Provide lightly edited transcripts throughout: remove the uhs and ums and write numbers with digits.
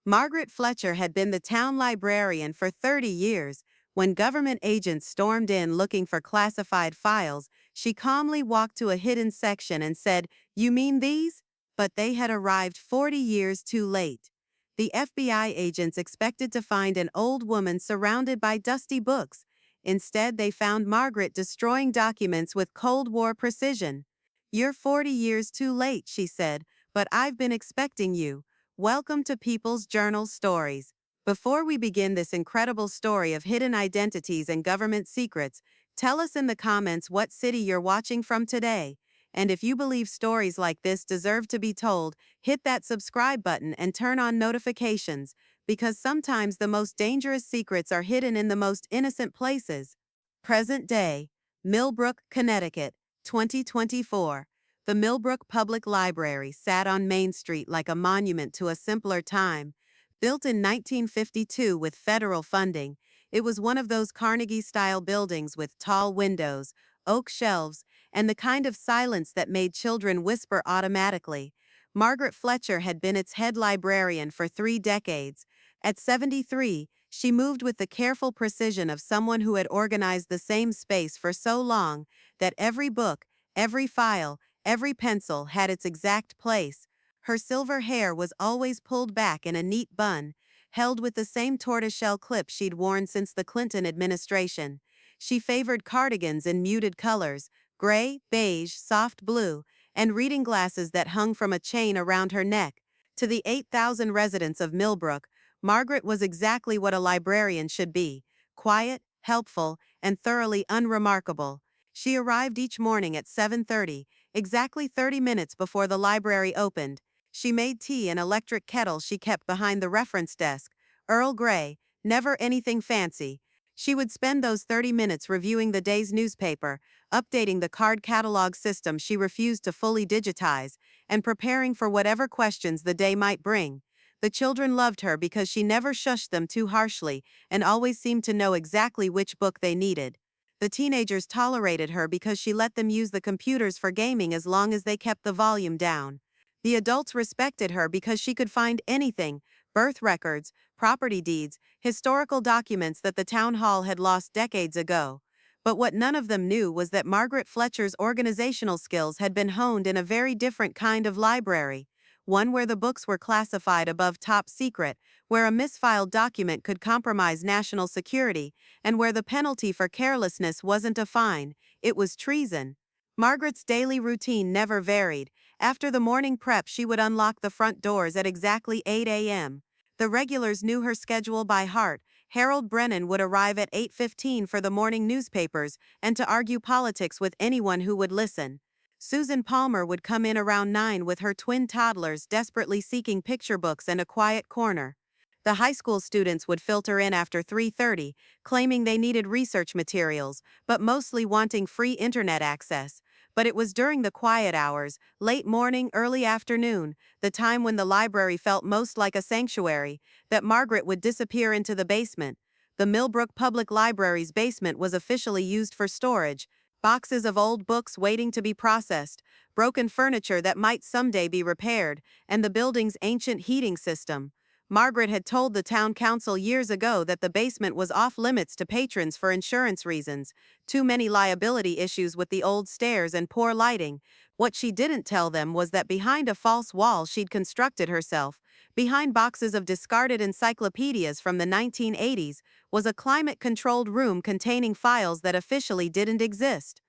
Margaret Fletcher had been the town librarian for 30 years. When government agents stormed in looking for classified files, she calmly walked to a hidden section and said, "You mean these?" But they had arrived 40 years too late. The FBI agents expected to find an old woman surrounded by dusty books. Instead, they found Margaret destroying documents with Cold War precision. "You're 40 years too late," she said, "but I've been expecting you. Welcome to People's Journal Stories." Before we begin this incredible story of hidden identities and government secrets, tell us in the comments what city you're watching from today. And if you believe stories like this deserve to be told, hit that subscribe button and turn on notifications, because sometimes the most dangerous secrets are hidden in the most innocent places. Present day, Millbrook, Connecticut, 2024. The Millbrook Public Library sat on Main Street like a monument to a simpler time. Built in 1952 with federal funding, it was one of those Carnegie-style buildings with tall windows, oak shelves, and the kind of silence that made children whisper automatically. Margaret Fletcher had been its head librarian for 3 decades. At 73, she moved with the careful precision of someone who had organized the same space for so long that every book, every file, every pencil had its exact place. Her silver hair was always pulled back in a neat bun, held with the same tortoiseshell clip she'd worn since the Clinton administration. She favored cardigans in muted colors, gray, beige, soft blue, and reading glasses that hung from a chain around her neck. To the 8,000 residents of Millbrook, Margaret was exactly what a librarian should be: quiet, helpful, and thoroughly unremarkable. She arrived each morning at 7:30, exactly 30 minutes before the library opened. She made tea in an electric kettle she kept behind the reference desk, Earl Grey, never anything fancy. She would spend those 30 minutes reviewing the day's newspaper, updating the card catalog system she refused to fully digitize, and preparing for whatever questions the day might bring. The children loved her because she never shushed them too harshly and always seemed to know exactly which book they needed. The teenagers tolerated her because she let them use the computers for gaming as long as they kept the volume down. The adults respected her because she could find anything: birth records, property deeds, historical documents that the town hall had lost decades ago. But what none of them knew was that Margaret Fletcher's organizational skills had been honed in a very different kind of library, one where the books were classified above top secret, where a misfiled document could compromise national security, and where the penalty for carelessness wasn't a fine, it was treason. Margaret's daily routine never varied. After the morning prep, she would unlock the front doors at exactly 8 a.m. The regulars knew her schedule by heart. Harold Brennan would arrive at 8:15 for the morning newspapers and to argue politics with anyone who would listen. Susan Palmer would come in around 9 with her twin toddlers, desperately seeking picture books and a quiet corner. The high school students would filter in after 3:30, claiming they needed research materials, but mostly wanting free internet access. But it was during the quiet hours, late morning, early afternoon, the time when the library felt most like a sanctuary, that Margaret would disappear into the basement. The Millbrook Public Library's basement was officially used for storage: boxes of old books waiting to be processed, broken furniture that might someday be repaired, and the building's ancient heating system. Margaret had told the town council years ago that the basement was off limits to patrons for insurance reasons: too many liability issues with the old stairs and poor lighting. What she didn't tell them was that behind a false wall she'd constructed herself, behind boxes of discarded encyclopedias from the 1980s, was a climate-controlled room containing files that officially didn't exist.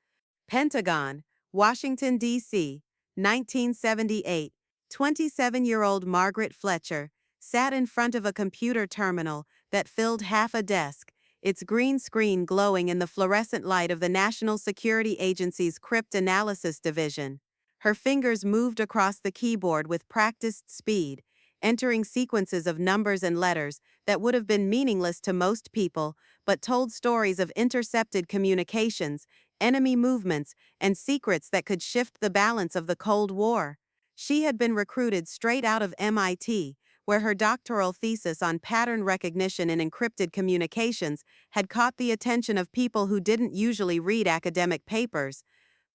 Pentagon, Washington, D.C., 1978. 27-year-old Margaret Fletcher sat in front of a computer terminal that filled half a desk, its green screen glowing in the fluorescent light of the National Security Agency's Crypt Analysis Division. Her fingers moved across the keyboard with practiced speed, entering sequences of numbers and letters that would have been meaningless to most people, but told stories of intercepted communications, enemy movements, and secrets that could shift the balance of the Cold War. She had been recruited straight out of MIT, where her doctoral thesis on pattern recognition in encrypted communications had caught the attention of people who didn't usually read academic papers.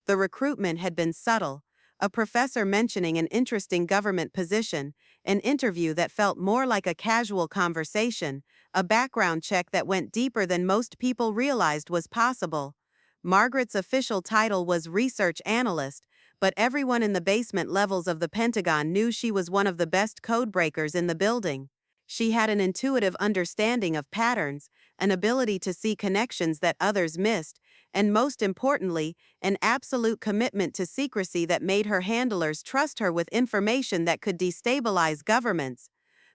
The recruitment had been subtle: a professor mentioning an interesting government position, an interview that felt more like a casual conversation, a background check that went deeper than most people realized was possible. Margaret's official title was research analyst, but everyone in the basement levels of the Pentagon knew she was one of the best codebreakers in the building. She had an intuitive understanding of patterns, an ability to see connections that others missed, and most importantly, an absolute commitment to secrecy that made her handlers trust her with information that could destabilize governments.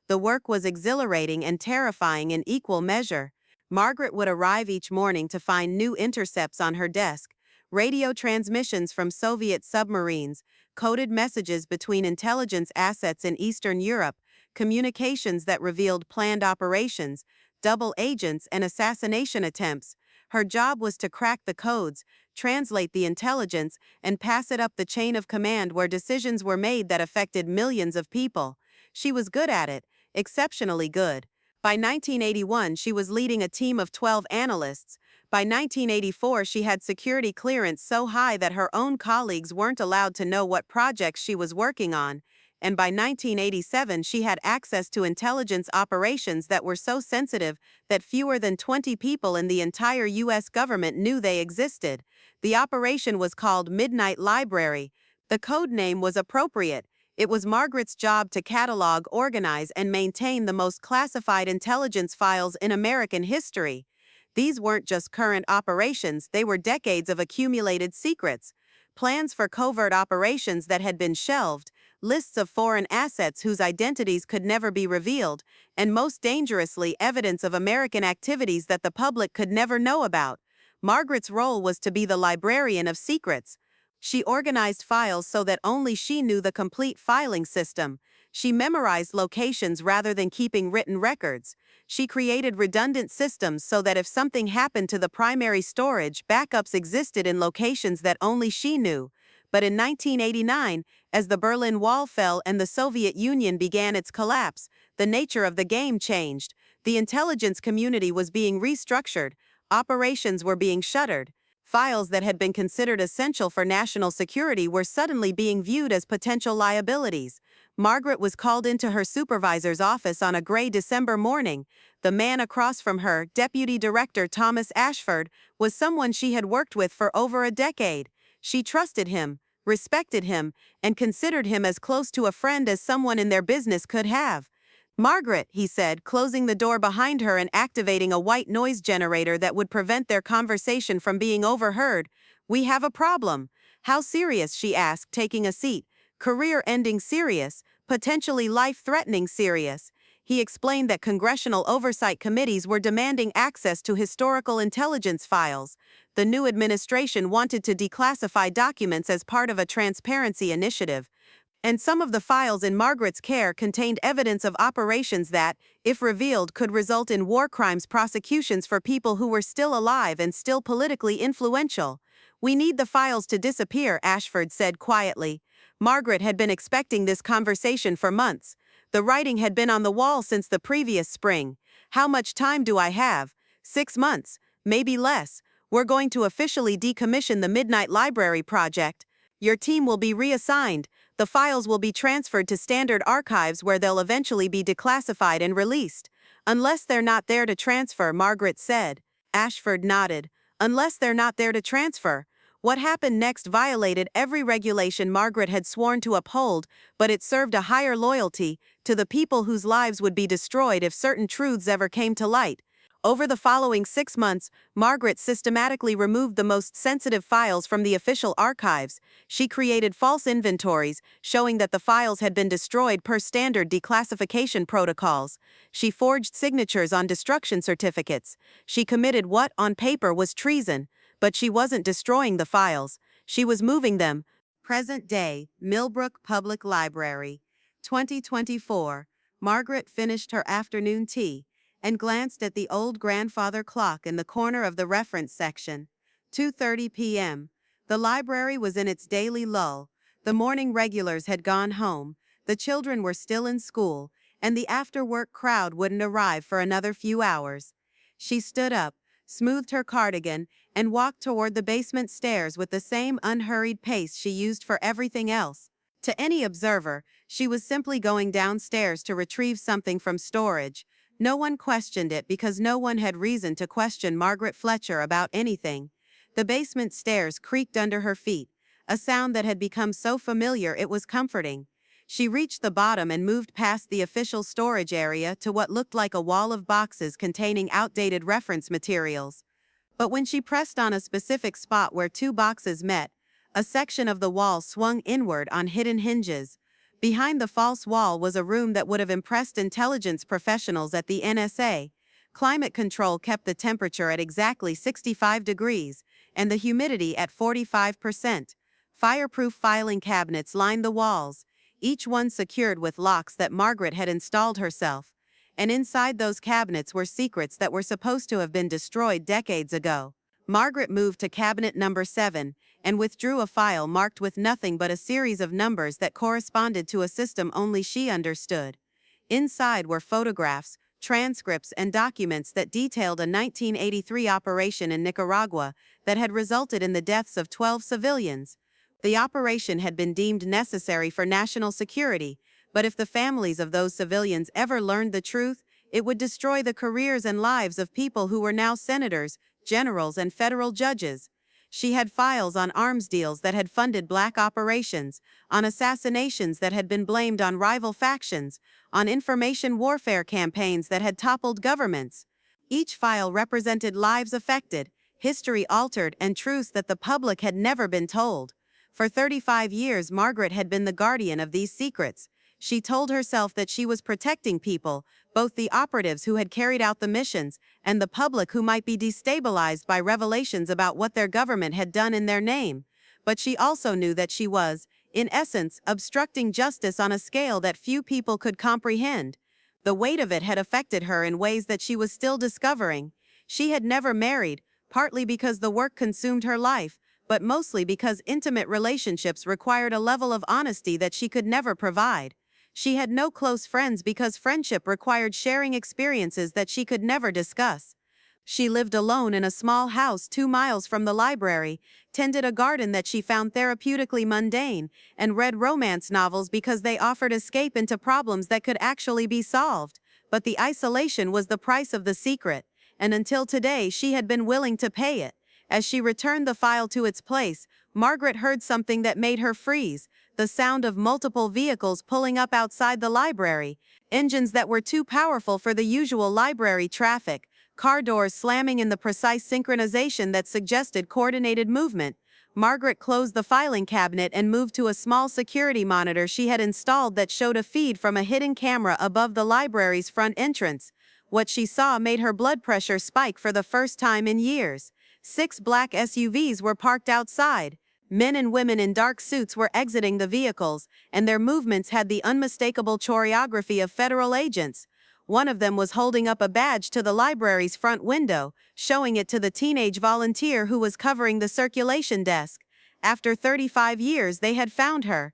The work was exhilarating and terrifying in equal measure. Margaret would arrive each morning to find new intercepts on her desk, radio transmissions from Soviet submarines, coded messages between intelligence assets in Eastern Europe, communications that revealed planned operations, double agents, and assassination attempts. Her job was to crack the codes, translate the intelligence, and pass it up the chain of command where decisions were made that affected millions of people. She was good at it, exceptionally good. By 1981, she was leading a team of 12 analysts. By 1984, she had security clearance so high that her own colleagues weren't allowed to know what projects she was working on. And by 1987, she had access to intelligence operations that were so sensitive that fewer than 20 people in the entire U.S. government knew they existed. The operation was called Midnight Library. The code name was appropriate. It was Margaret's job to catalog, organize, and maintain the most classified intelligence files in American history. These weren't just current operations, they were decades of accumulated secrets. Plans for covert operations that had been shelved, lists of foreign assets whose identities could never be revealed, and most dangerously, evidence of American activities that the public could never know about. Margaret's role was to be the librarian of secrets. She organized files so that only she knew the complete filing system. She memorized locations rather than keeping written records. She created redundant systems so that if something happened to the primary storage, backups existed in locations that only she knew. But in 1989, as the Berlin Wall fell and the Soviet Union began its collapse, the nature of the game changed. The intelligence community was being restructured. Operations were being shuttered. Files that had been considered essential for national security were suddenly being viewed as potential liabilities. Margaret was called into her supervisor's office on a gray December morning. The man across from her, Deputy Director Thomas Ashford, was someone she had worked with for over a decade. She trusted him, respected him, and considered him as close to a friend as someone in their business could have. "Margaret," he said, closing the door behind her and activating a white noise generator that would prevent their conversation from being overheard, "we have a problem." "How serious?" she asked, taking a seat. "Career-ending serious, potentially life-threatening serious." He explained that congressional oversight committees were demanding access to historical intelligence files. The new administration wanted to declassify documents as part of a transparency initiative. And some of the files in Margaret's care contained evidence of operations that, if revealed, could result in war crimes prosecutions for people who were still alive and still politically influential. "We need the files to disappear," Ashford said quietly. Margaret had been expecting this conversation for months. The writing had been on the wall since the previous spring. "How much time do I have?" 6 months, maybe less. "We're going to officially decommission the Midnight Library project. Your team will be reassigned. The files will be transferred to standard archives where they'll eventually be declassified and released." "Unless they're not there to transfer," Margaret said. Ashford nodded. "Unless they're not there to transfer." What happened next violated every regulation Margaret had sworn to uphold, but it served a higher loyalty to the people whose lives would be destroyed if certain truths ever came to light. Over the following 6 months, Margaret systematically removed the most sensitive files from the official archives. She created false inventories, showing that the files had been destroyed per standard declassification protocols. She forged signatures on destruction certificates. She committed what, on paper, was treason. But she wasn't destroying the files. She was moving them. Present day, Millbrook Public Library, 2024. Margaret finished her afternoon tea and glanced at the old grandfather clock in the corner of the reference section. 2:30 p.m. The library was in its daily lull. The morning regulars had gone home, the children were still in school, and the after-work crowd wouldn't arrive for another few hours. She stood up, smoothed her cardigan, and walked toward the basement stairs with the same unhurried pace she used for everything else. To any observer, she was simply going downstairs to retrieve something from storage. No one questioned it because no one had reason to question Margaret Fletcher about anything. The basement stairs creaked under her feet, a sound that had become so familiar it was comforting. She reached the bottom and moved past the official storage area to what looked like a wall of boxes containing outdated reference materials. But when she pressed on a specific spot where two boxes met, a section of the wall swung inward on hidden hinges. Behind the false wall was a room that would have impressed intelligence professionals at the NSA. Climate control kept the temperature at exactly 65 degrees, and the humidity at 45%. Fireproof filing cabinets lined the walls, each one secured with locks that Margaret had installed herself. And inside those cabinets were secrets that were supposed to have been destroyed decades ago. Margaret moved to cabinet number 7 and withdrew a file marked with nothing but a series of numbers that corresponded to a system only she understood. Inside were photographs, transcripts, and documents that detailed a 1983 operation in Nicaragua that had resulted in the deaths of 12 civilians. The operation had been deemed necessary for national security, but if the families of those civilians ever learned the truth, it would destroy the careers and lives of people who were now senators, generals, and federal judges. She had files on arms deals that had funded black operations, on assassinations that had been blamed on rival factions, on information warfare campaigns that had toppled governments. Each file represented lives affected, history altered, and truths that the public had never been told. For 35 years, Margaret had been the guardian of these secrets. She told herself that she was protecting people, both the operatives who had carried out the missions and the public who might be destabilized by revelations about what their government had done in their name. But she also knew that she was, in essence, obstructing justice on a scale that few people could comprehend. The weight of it had affected her in ways that she was still discovering. She had never married, partly because the work consumed her life, but mostly because intimate relationships required a level of honesty that she could never provide. She had no close friends because friendship required sharing experiences that she could never discuss. She lived alone in a small house 2 miles from the library, tended a garden that she found therapeutically mundane, and read romance novels because they offered escape into problems that could actually be solved. But the isolation was the price of the secret, and until today she had been willing to pay it. As she returned the file to its place, Margaret heard something that made her freeze. The sound of multiple vehicles pulling up outside the library, engines that were too powerful for the usual library traffic, car doors slamming in the precise synchronization that suggested coordinated movement. Margaret closed the filing cabinet and moved to a small security monitor she had installed that showed a feed from a hidden camera above the library's front entrance. What she saw made her blood pressure spike for the first time in years. 6 black SUVs were parked outside. Men and women in dark suits were exiting the vehicles, and their movements had the unmistakable choreography of federal agents. One of them was holding up a badge to the library's front window, showing it to the teenage volunteer who was covering the circulation desk. After 35 years, they had found her.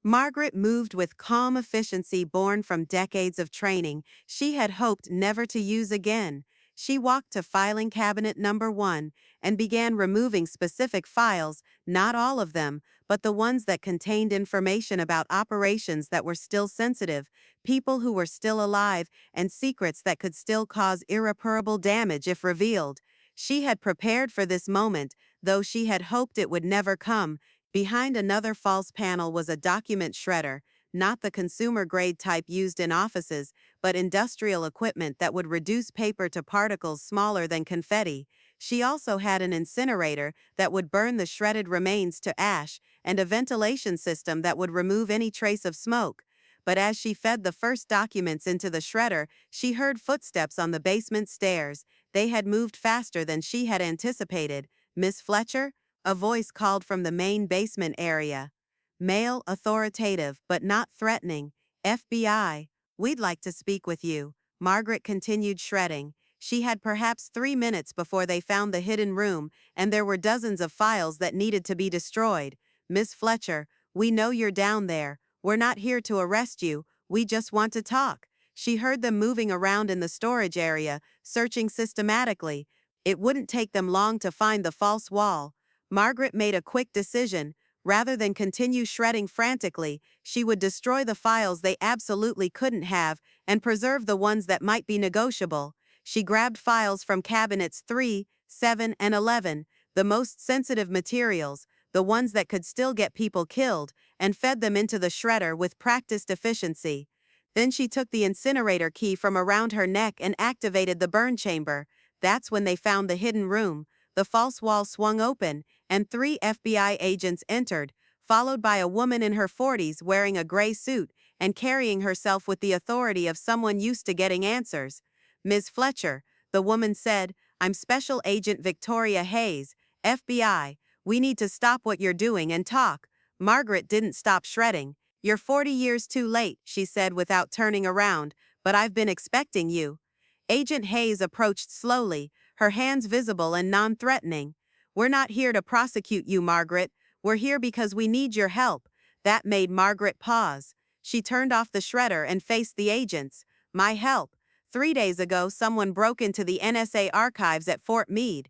Margaret moved with calm efficiency born from decades of training she had hoped never to use again. She walked to filing cabinet number 1 and began removing specific files, not all of them, but the ones that contained information about operations that were still sensitive, people who were still alive, and secrets that could still cause irreparable damage if revealed. She had prepared for this moment, though she had hoped it would never come. Behind another false panel was a document shredder, not the consumer-grade type used in offices, but industrial equipment that would reduce paper to particles smaller than confetti. She also had an incinerator that would burn the shredded remains to ash, and a ventilation system that would remove any trace of smoke. But as she fed the first documents into the shredder, she heard footsteps on the basement stairs. They had moved faster than she had anticipated. "Miss Fletcher?" A voice called from the main basement area. Male, authoritative, but not threatening. "FBI. We'd like to speak with you." Margaret continued shredding. She had perhaps 3 minutes before they found the hidden room, and there were dozens of files that needed to be destroyed. "Miss Fletcher, we know you're down there. We're not here to arrest you. We just want to talk." She heard them moving around in the storage area, searching systematically. It wouldn't take them long to find the false wall. Margaret made a quick decision. Rather than continue shredding frantically, she would destroy the files they absolutely couldn't have and preserve the ones that might be negotiable. She grabbed files from cabinets 3, 7, and 11, the most sensitive materials, the ones that could still get people killed, and fed them into the shredder with practiced efficiency. Then she took the incinerator key from around her neck and activated the burn chamber. That's when they found the hidden room. The false wall swung open, and 3 FBI agents entered, followed by a woman in her 40s wearing a gray suit and carrying herself with the authority of someone used to getting answers. "Ms. Fletcher," the woman said, "I'm Special Agent Victoria Hayes, FBI. We need to stop what you're doing and talk." Margaret didn't stop shredding. "You're 40 years too late," she said without turning around, "but I've been expecting you." Agent Hayes approached slowly, her hands visible and non-threatening. "We're not here to prosecute you, Margaret. We're here because we need your help." That made Margaret pause. She turned off the shredder and faced the agents. "My help. 3 days ago, someone broke into the NSA archives at Fort Meade.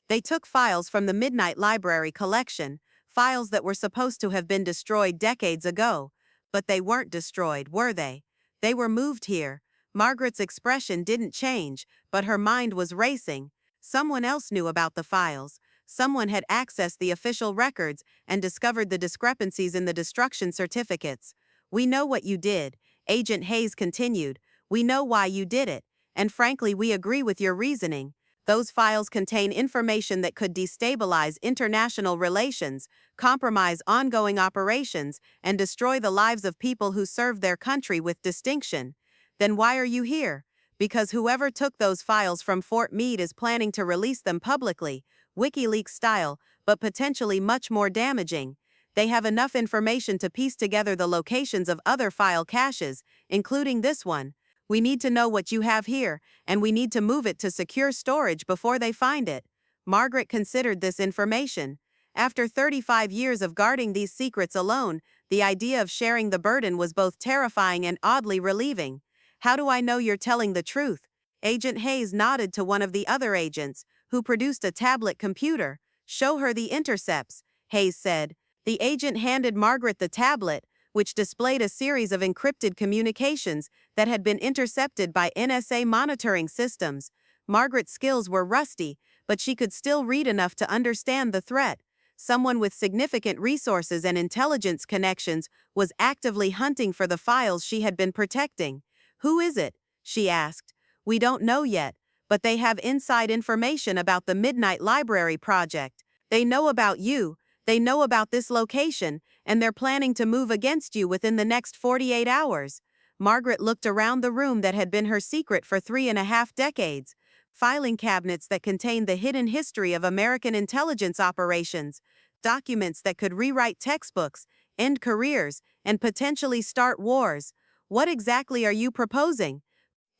They took files from the Midnight Library collection, files that were supposed to have been destroyed decades ago. But they weren't destroyed, were they? They were moved here." Margaret's expression didn't change, but her mind was racing. Someone else knew about the files. Someone had accessed the official records and discovered the discrepancies in the destruction certificates. "We know what you did," Agent Hayes continued. "We know why you did it. And frankly, we agree with your reasoning. Those files contain information that could destabilize international relations, compromise ongoing operations, and destroy the lives of people who served their country with distinction. Then why are you here? Because whoever took those files from Fort Meade is planning to release them publicly, WikiLeaks style, but potentially much more damaging. They have enough information to piece together the locations of other file caches, including this one. We need to know what you have here, and we need to move it to secure storage before they find it." Margaret considered this information. After 35 years of guarding these secrets alone, the idea of sharing the burden was both terrifying and oddly relieving. "How do I know you're telling the truth?" Agent Hayes nodded to one of the other agents, who produced a tablet computer. "Show her the intercepts," Hayes said. The agent handed Margaret the tablet, which displayed a series of encrypted communications that had been intercepted by NSA monitoring systems. Margaret's skills were rusty, but she could still read enough to understand the threat. Someone with significant resources and intelligence connections was actively hunting for the files she had been protecting. "Who is it?" she asked. "We don't know yet, but they have inside information about the Midnight Library project. They know about you, they know about this location, and they're planning to move against you within the next 48 hours. Margaret looked around the room that had been her secret for 3.5 decades. Filing cabinets that contained the hidden history of American intelligence operations, documents that could rewrite textbooks, end careers, and potentially start wars. "What exactly are you proposing?"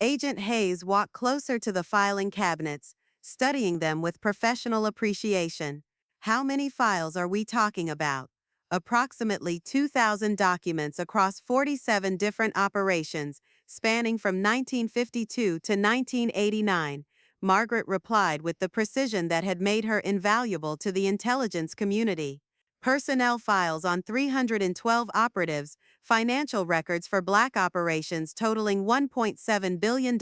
Agent Hayes walked closer to the filing cabinets, studying them with professional appreciation. "How many files are we talking about?" "Approximately 2,000 documents across 47 different operations, spanning from 1952 to 1989, Margaret replied with the precision that had made her invaluable to the intelligence community. "Personnel files on 312 operatives, financial records for black operations totaling $1.7 billion,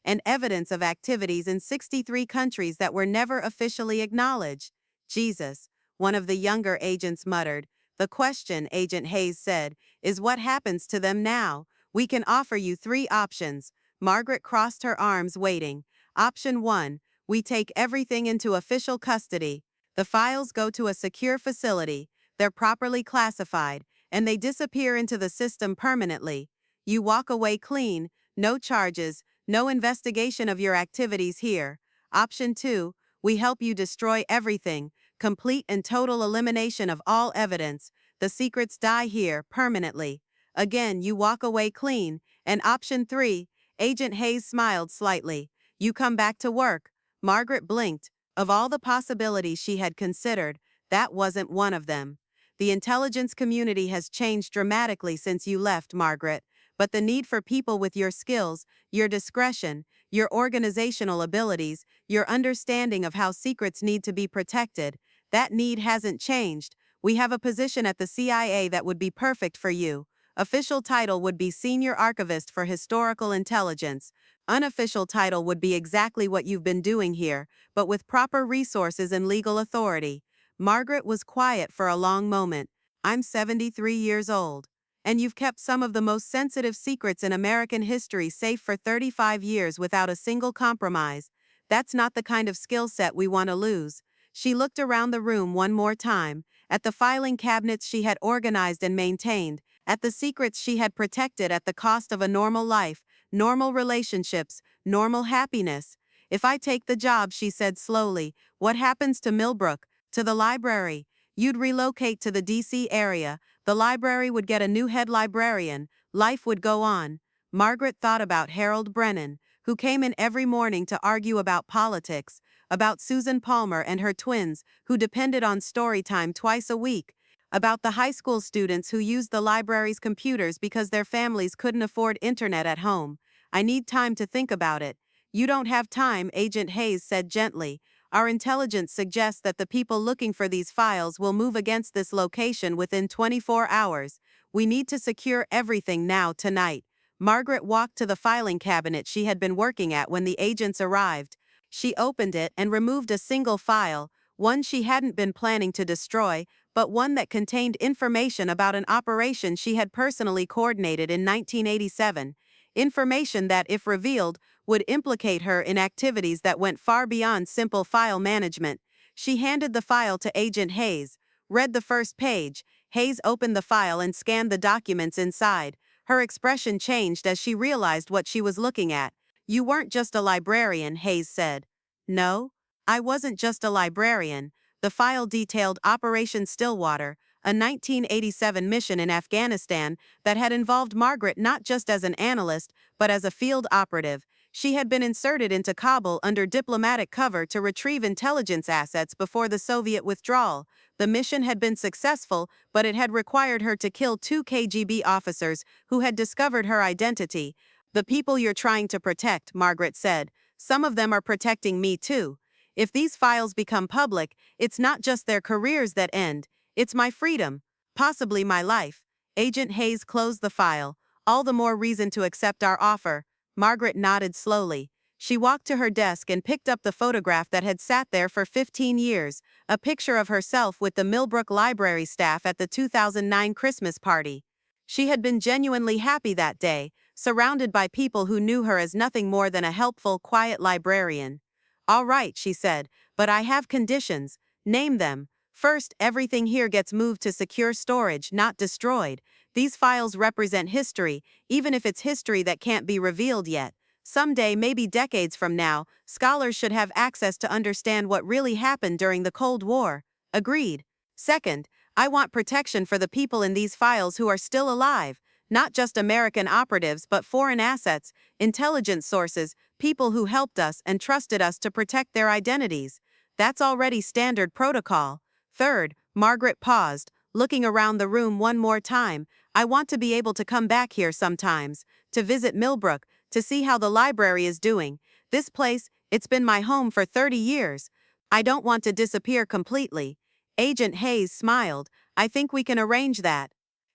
and evidence of activities in 63 countries that were never officially acknowledged." "Jesus," one of the younger agents muttered. "The question," Agent Hayes said, "is what happens to them now? We can offer you 3 options." Margaret crossed her arms, waiting. "Option 1, we take everything into official custody. The files go to a secure facility, they're properly classified, and they disappear into the system permanently. You walk away clean, no charges, no investigation of your activities here. Option 2, we help you destroy everything, complete and total elimination of all evidence. The secrets die here, permanently. Again, you walk away clean. And option 3, Agent Hayes smiled slightly. You come back to work." Margaret blinked. Of all the possibilities she had considered, that wasn't one of them. "The intelligence community has changed dramatically since you left, Margaret, but the need for people with your skills, your discretion, your organizational abilities, your understanding of how secrets need to be protected, that need hasn't changed. We have a position at the CIA that would be perfect for you. Official title would be Senior Archivist for Historical Intelligence. Unofficial title would be exactly what you've been doing here, but with proper resources and legal authority. Margaret was quiet for a long moment. I'm 73 years old. And you've kept some of the most sensitive secrets in American history safe for 35 years without a single compromise. That's not the kind of skill set we want to lose. She looked around the room one more time, at the filing cabinets she had organized and maintained, at the secrets she had protected at the cost of a normal life, normal relationships, normal happiness. If I take the job, she said slowly, what happens to Millbrook, to the library? You'd relocate to the D.C. area. The library would get a new head librarian. Life would go on. Margaret thought about Harold Brennan, who came in every morning to argue about politics, about Susan Palmer and her twins, who depended on story time twice a week, about the high school students who used the library's computers because their families couldn't afford internet at home. I need time to think about it. You don't have time, Agent Hayes said gently. Our intelligence suggests that the people looking for these files will move against this location within 24 hours. We need to secure everything now, tonight. Margaret walked to the filing cabinet she had been working at when the agents arrived. She opened it and removed a single file, one she hadn't been planning to destroy, but one that contained information about an operation she had personally coordinated in 1987. Information that, if revealed, would implicate her in activities that went far beyond simple file management. She handed the file to Agent Hayes, read the first page. Hayes opened the file and scanned the documents inside. Her expression changed as she realized what she was looking at. You weren't just a librarian, Hayes said. No, I wasn't just a librarian. The file detailed Operation Stillwater, a 1987 mission in Afghanistan that had involved Margaret not just as an analyst, but as a field operative. She had been inserted into Kabul under diplomatic cover to retrieve intelligence assets before the Soviet withdrawal. The mission had been successful, but it had required her to kill 2 KGB officers who had discovered her identity. The people you're trying to protect, Margaret said. Some of them are protecting me too. If these files become public, it's not just their careers that end. It's my freedom, possibly my life. Agent Hayes closed the file. All the more reason to accept our offer. Margaret nodded slowly. She walked to her desk and picked up the photograph that had sat there for 15 years, a picture of herself with the Millbrook Library staff at the 2009 Christmas party. She had been genuinely happy that day, surrounded by people who knew her as nothing more than a helpful, quiet librarian. All right, she said, but I have conditions. Name them. First, everything here gets moved to secure storage, not destroyed. These files represent history, even if it's history that can't be revealed yet. Someday, maybe decades from now, scholars should have access to understand what really happened during the Cold War. Agreed. Second, I want protection for the people in these files who are still alive, not just American operatives but foreign assets, intelligence sources, people who helped us and trusted us to protect their identities. That's already standard protocol. Third, Margaret paused, looking around the room one more time. I want to be able to come back here sometimes, to visit Millbrook, to see how the library is doing. This place, it's been my home for 30 years. I don't want to disappear completely. Agent Hayes smiled. I think we can arrange that.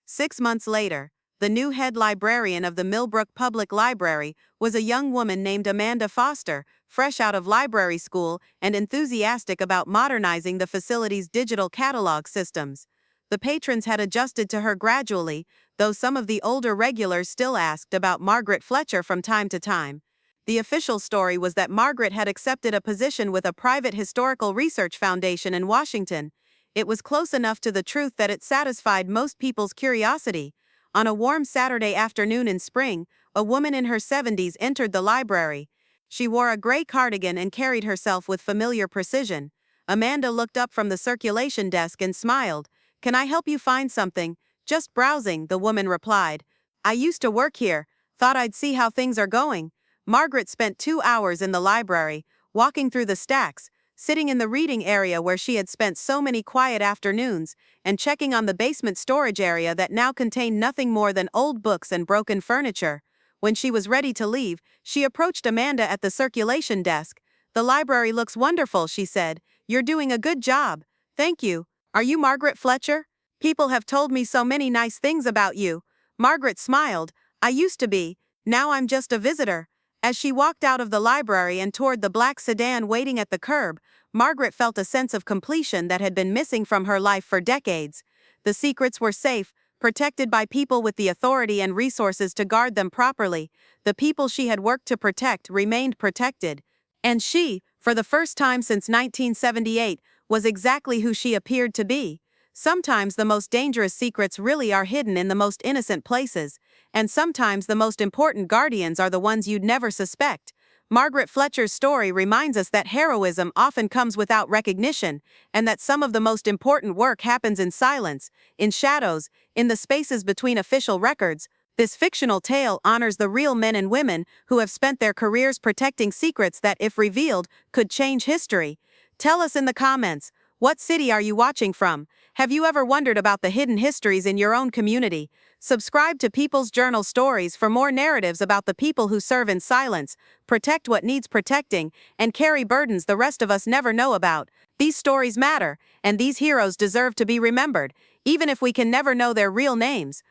6 months later, the new head librarian of the Millbrook Public Library was a young woman named Amanda Foster, fresh out of library school and enthusiastic about modernizing the facility's digital catalog systems. The patrons had adjusted to her gradually, though some of the older regulars still asked about Margaret Fletcher from time to time. The official story was that Margaret had accepted a position with a private historical research foundation in Washington. It was close enough to the truth that it satisfied most people's curiosity. On a warm Saturday afternoon in spring, a woman in her 70s entered the library. She wore a gray cardigan and carried herself with familiar precision. Amanda looked up from the circulation desk and smiled. Can I help you find something? Just browsing, the woman replied. I used to work here. Thought I'd see how things are going. Margaret spent 2 hours in the library, walking through the stacks, sitting in the reading area where she had spent so many quiet afternoons, and checking on the basement storage area that now contained nothing more than old books and broken furniture. When she was ready to leave, she approached Amanda at the circulation desk. "The library looks wonderful," she said. "You're doing a good job." "Thank you. Are you Margaret Fletcher? People have told me so many nice things about you." Margaret smiled. "I used to be. Now I'm just a visitor." As she walked out of the library and toward the black sedan waiting at the curb, Margaret felt a sense of completion that had been missing from her life for decades. The secrets were safe, protected by people with the authority and resources to guard them properly. The people she had worked to protect remained protected. And she, for the first time since 1978, was exactly who she appeared to be. Sometimes the most dangerous secrets really are hidden in the most innocent places, and sometimes the most important guardians are the ones you'd never suspect. Margaret Fletcher's story reminds us that heroism often comes without recognition, and that some of the most important work happens in silence, in shadows, in the spaces between official records. This fictional tale honors the real men and women who have spent their careers protecting secrets that, if revealed, could change history. Tell us in the comments, what city are you watching from? Have you ever wondered about the hidden histories in your own community? Subscribe to People's Journal Stories for more narratives about the people who serve in silence, protect what needs protecting, and carry burdens the rest of us never know about. These stories matter, and these heroes deserve to be remembered, even if we can never know their real names.